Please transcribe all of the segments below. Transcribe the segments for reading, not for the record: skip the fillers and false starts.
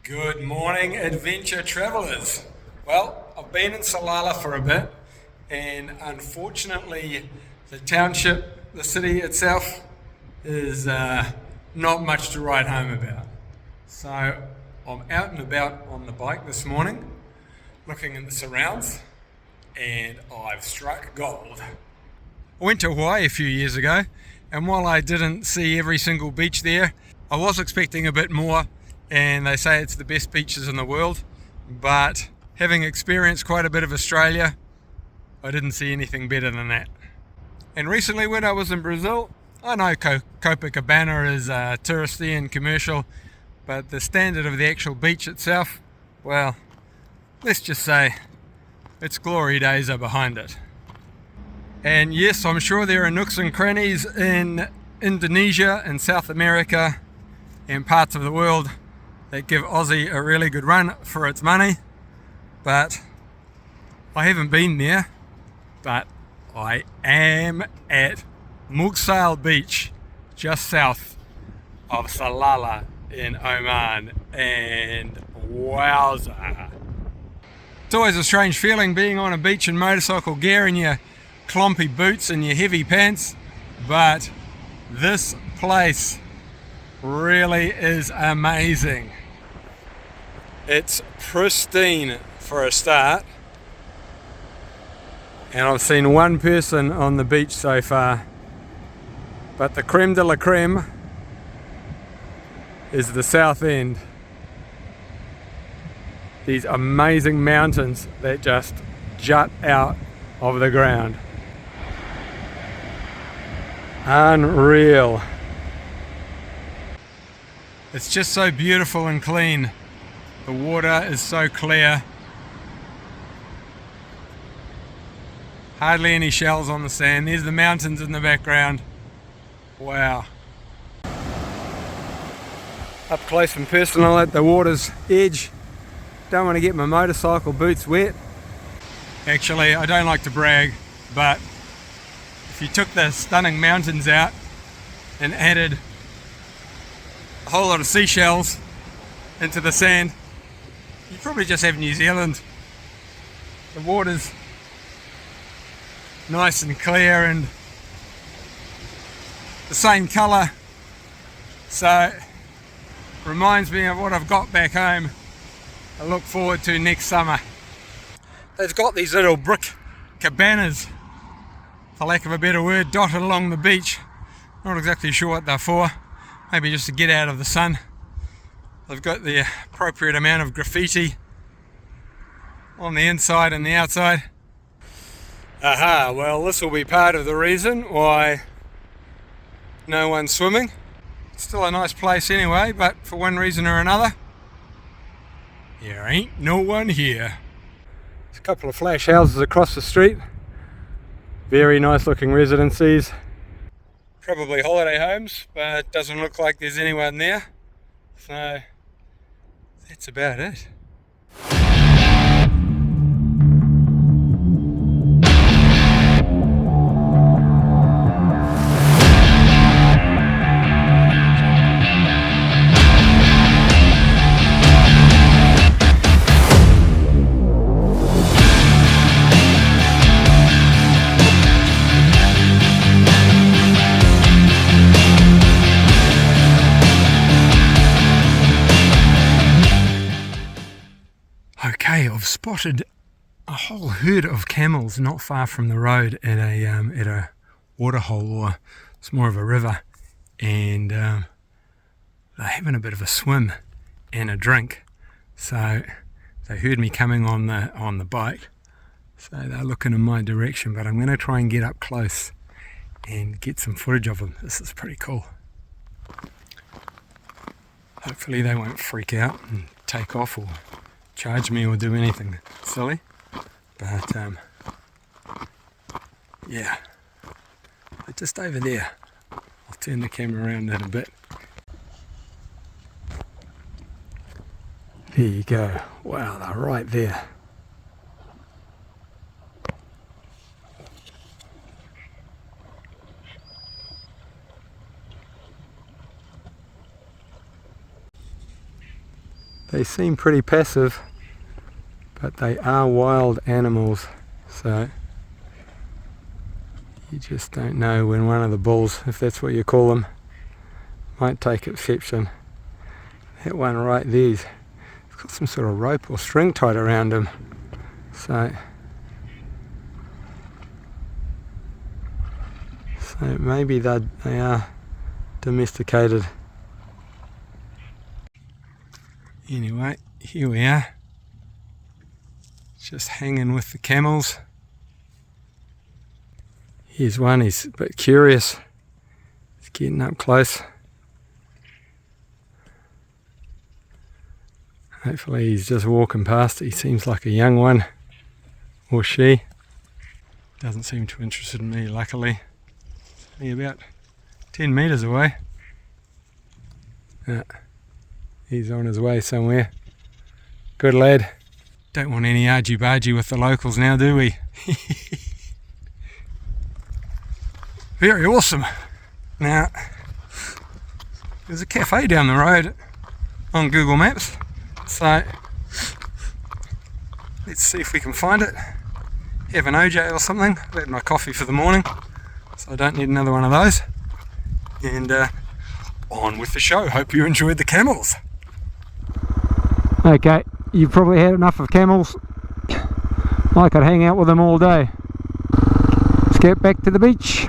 Good morning, adventure travellers. Well, I've been in Salalah for a bit, and unfortunately, the township, the city itself, is not much to write home about. So I'm out and about on the bike this morning, looking in the surrounds, and I've struck gold. I went to Hawaii a few years ago, and while I didn't see every single beach there, I was expecting a bit more. And they say it's the best beaches in the world, but having experienced quite a bit of Australia, I didn't see anything better than that. And recently when I was in Brazil, I know Copacabana is touristy and commercial, but the standard of the actual beach itself, well, let's just say its glory days are behind it. And yes, I'm sure there are nooks and crannies in Indonesia and South America and parts of the world that give Aussie a really good run for its money, but I haven't been there. But I am at Mughsail beach just south of Salalah in Oman, and wowza, it's always a strange feeling being on a beach in motorcycle gear in your clompy boots and your heavy pants, but this place really is amazing. It's pristine for a start, and I've seen one person on the beach so far, but the creme de la creme is the south end. These amazing mountains that just jut out of the ground. Unreal. It's just so beautiful and clean. The water is so clear. Hardly any shells on the sand. There's the mountains in the background. Wow. Up close and personal at the water's edge. Don't want to get my motorcycle boots wet. Actually, I don't like to brag, but if you took the stunning mountains out and added a whole lot of seashells into the sand, you probably just have New Zealand. The water's nice and clear and the same colour, so reminds me of what I've got back home. I look forward to next summer. They've got these little brick cabanas, for lack of a better word, dotted along the beach. Not exactly sure what they're for, maybe just to get out of the sun. They've got the appropriate amount of graffiti on the inside and the outside. Aha, well, this will be part of the reason why no one's swimming. It's still a nice place anyway, but for one reason or another, there ain't no one here. There's a couple of flash houses across the street. Very nice looking residencies. Probably holiday homes, but it doesn't look like there's anyone there. So that's about it. Okay, I've spotted a whole herd of camels not far from the road at a waterhole, or it's more of a river, and they're having a bit of a swim and a drink. So they heard me coming on the bike, so they're looking in my direction. But I'm going to try and get up close and get some footage of them. This is pretty cool. Hopefully they won't freak out and take off or charge me or do anything silly, but yeah, they're just over there. I'll turn the camera around in a bit. There you go. Wow, they're right there. They seem pretty passive, but they are wild animals, so you just don't know when one of the bulls, if that's what you call them, might take exception. That one right there's got some sort of rope or string tied around him, so maybe they are domesticated. Anyway, here we are, just hanging with the camels. Here's one, he's a bit curious, he's getting up close. Hopefully he's just walking past. He seems like a young one, or she. Doesn't seem too interested in me, luckily. Only about 10 metres away. He's on his way somewhere. Good lad. Don't want any argy-bargy with the locals now, do we? Very awesome. Now, there's a cafe down the road on Google Maps. So, let's see if we can find it. Have an OJ or something. I've had my coffee for the morning, so I don't need another one of those. And on with the show. Hope you enjoyed the camels. Okay, you've probably had enough of camels. I could hang out with them all day. Let's get back to the beach.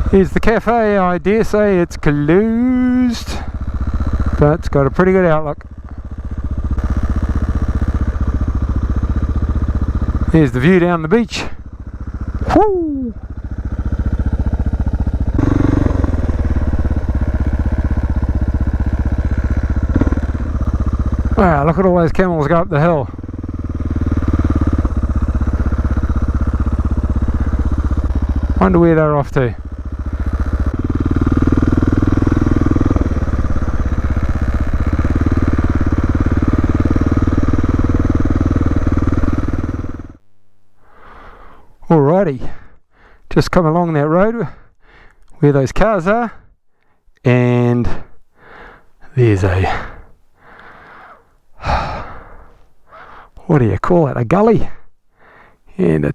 Here's the cafe. I dare say it's closed, but it's got a pretty good outlook. Here's the view down the beach. Woo! Wow, look at all those camels go up the hill. Wonder where they're off to. Alrighty, just come along that road where those cars are, and there's a, what do you call it, a gully, and a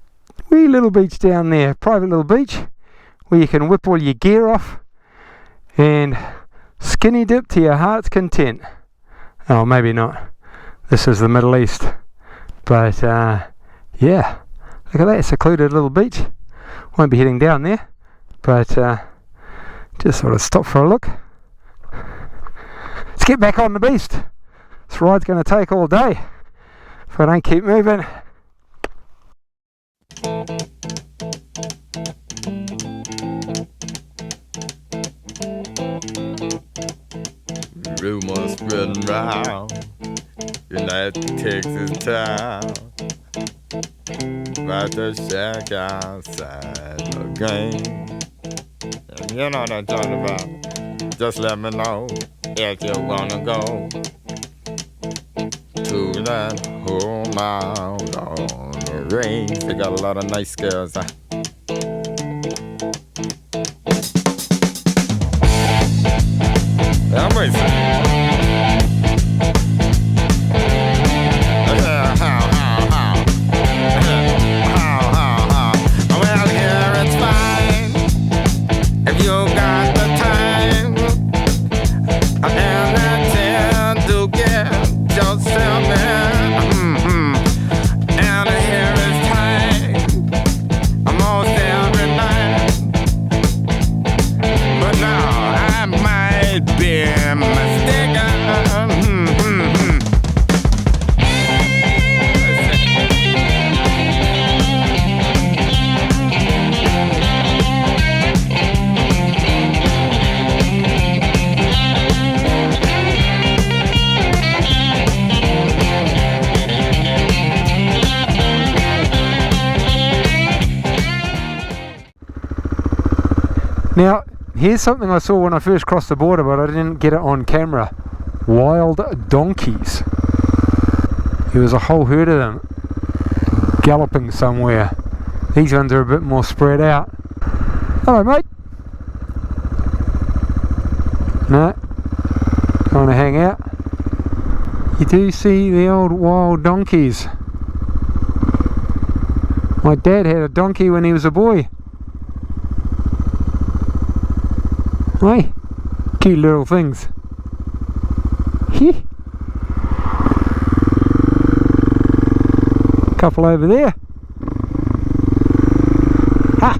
wee little beach down there, private little beach where you can whip all your gear off and skinny dip to your heart's content. Oh, maybe not, this is the Middle East, but yeah. Look at that, secluded little beach. Won't be heading down there, but just sort of stop for a look. Let's get back on the beast. This ride's going to take all day if I don't keep moving. Rumors spreading round United Texas town about to shack outside the game. And you know what I'm talking about. Just let me know if you wanna go to that home out on the range. They got a lot of nice girls. I'm racing. Now, here's something I saw when I first crossed the border, but I didn't get it on camera. Wild donkeys. There was a whole herd of them galloping somewhere. These ones are a bit more spread out. Hello, mate. No, don't want to hang out. You do see the old wild donkeys. My dad had a donkey when he was a boy. Hey, cute little things. Heh. Couple over there. Ha!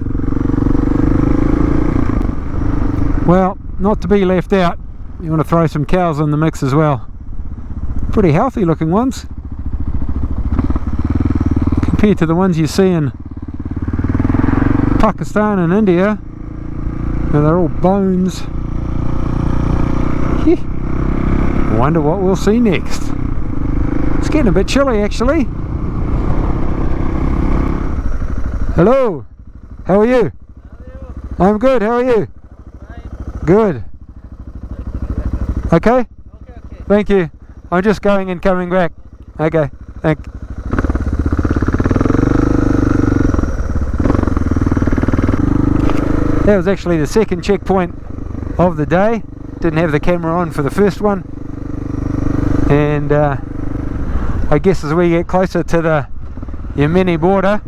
Well, not to be left out, you want to throw some cows in the mix as well. Pretty healthy looking ones compared to the ones you see in Pakistan and India, where they're all bones. Heh. I wonder what we'll see next. It's getting a bit chilly actually. Hello, how are you? I'm good, how are you? Good. Okay? Thank you. I'm just going and coming back. Okay, thank you. That was actually the second checkpoint of the day. Didn't have the camera on for the first one. And I guess as we get closer to the Yemeni border,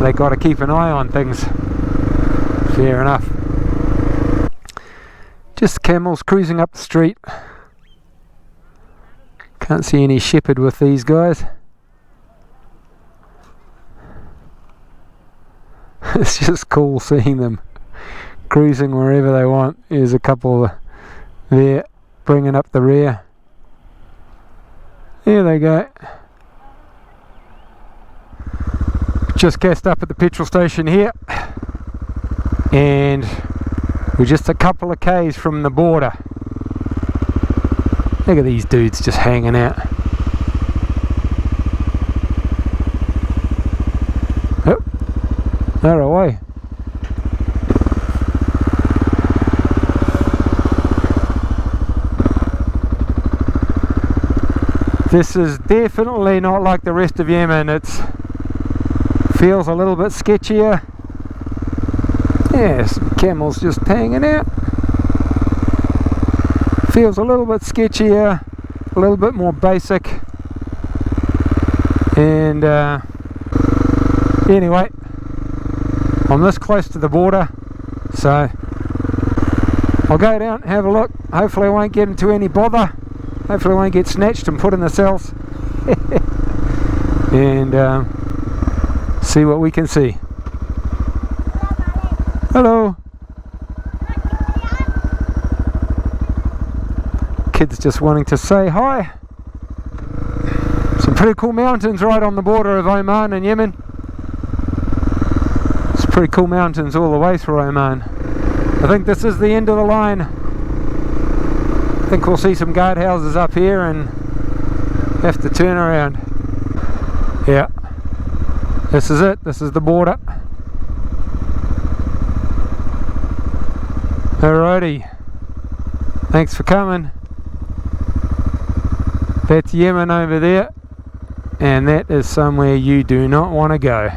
they got to keep an eye on things. Fair enough. Just camels cruising up the street. Can't see any shepherd with these guys. It's just cool seeing them cruising wherever they want. Here's a couple there bringing up the rear. There they go. Just gassed up at the petrol station here, and we're just a couple of k's from the border. Look at these dudes just hanging out. Oh, they're away. This is definitely not like the rest of Yemen. It's feels a little bit sketchier. Yeah, some camels just hanging out. Feels a little bit sketchier, a little bit more basic. And anyway, I'm this close to the border, so I'll go down, have a look. Hopefully I won't get into any bother. Hopefully I won't get snatched and put in the cells. And see what we can see. Hello. Kids just wanting to say hi. Some pretty cool mountains right on the border of Oman and Yemen. It's pretty cool mountains all the way through Oman. I think this is the end of the line. I think we'll see some guardhouses up here and have to turn around. Yeah. This is it, this is the border. Alrighty, thanks for coming. That's Yemen over there, and that is somewhere you do not want to go.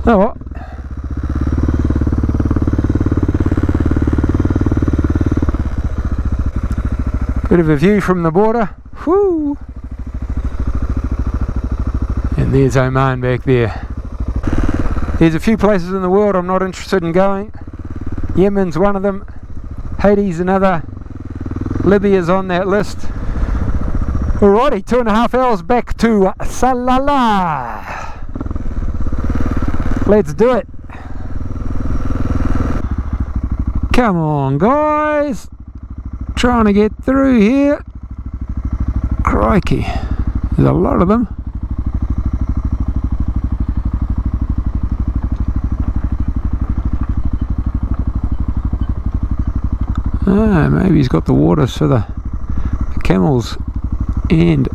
Oh what? Bit of a view from the border. Whoo! And there's Oman back there. There's a few places in the world I'm not interested in going. Yemen's one of them. Haiti's another. Libya's on that list. Alrighty, 2.5 hours back to Salalah. Let's do it. Come on, guys. Trying to get through here. Crikey. There's a lot of them. Ah, maybe he's got the water for the camels and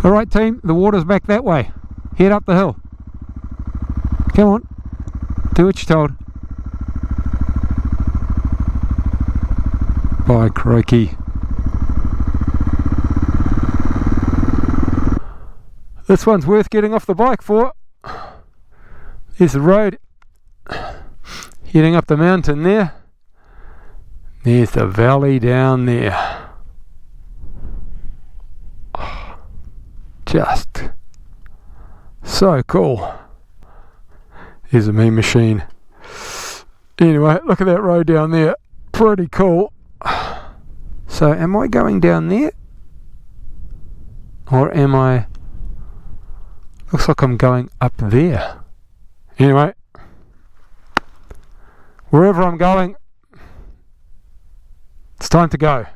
alright team, the water's back that way. Head up the hill. Come on, do what you're told. By crikey. This one's worth getting off the bike for. Here's the road heading up the mountain there. There's the valley down there. Oh, just so cool. Here's a mean machine. Anyway, look at that road down there. Pretty cool. So am I going down there? Or am I... Looks like I'm going up there. Anyway, wherever I'm going, it's time to go.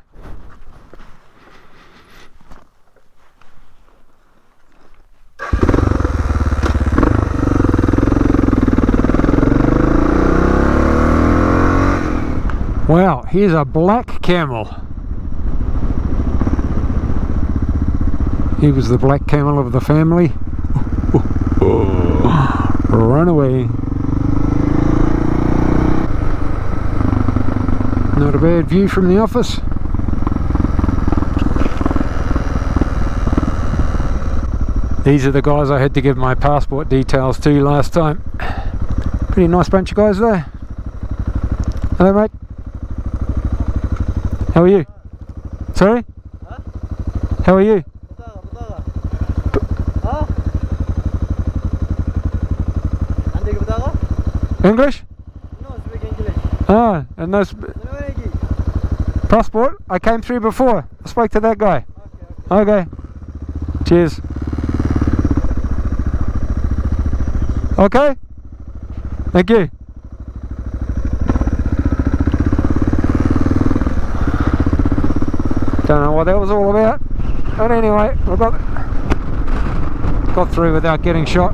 Wow, here's a black camel. He was the black camel of the family. Run away. Not a bad view from the office. These are the guys I had to give my passport details to last time. Pretty nice bunch of guys there. Hello, mate. How are you? Sorry? Huh? How are you? English? No, speak English. Ah, and no passport? I came through before. I spoke to that guy. Okay. Cheers. Okay? Thank you. Don't know what that was all about. But anyway, we got through without getting shot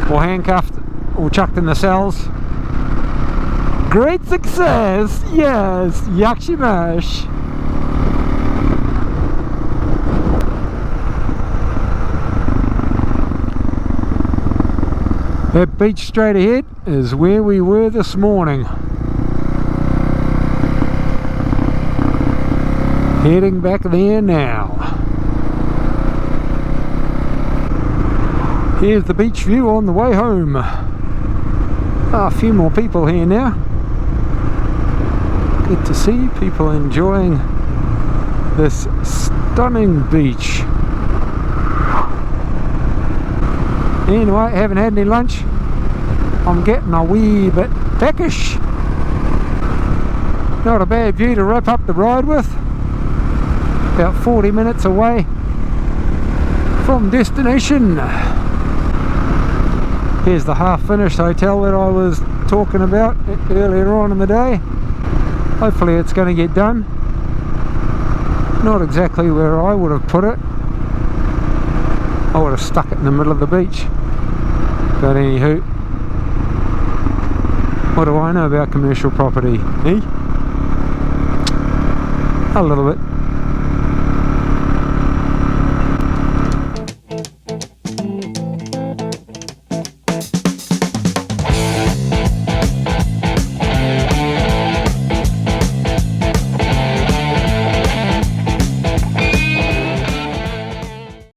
or handcuffed or chucked in the cells. Great success! Yes! Yakshimash! That beach straight ahead is where we were this morning. Heading back there now. Here's the beach view on the way home. A few more people here now. Good to see people enjoying this stunning beach. Anyway, haven't had any lunch. I'm getting a wee bit peckish. Not a bad view to wrap up the ride with. About 40 minutes away from destination. Here's the half-finished hotel that I was talking about earlier on in the day. Hopefully it's going to get done. Not exactly where I would have put it. I would have stuck it in the middle of the beach. But anywho, what do I know about commercial property? Eh? A little bit.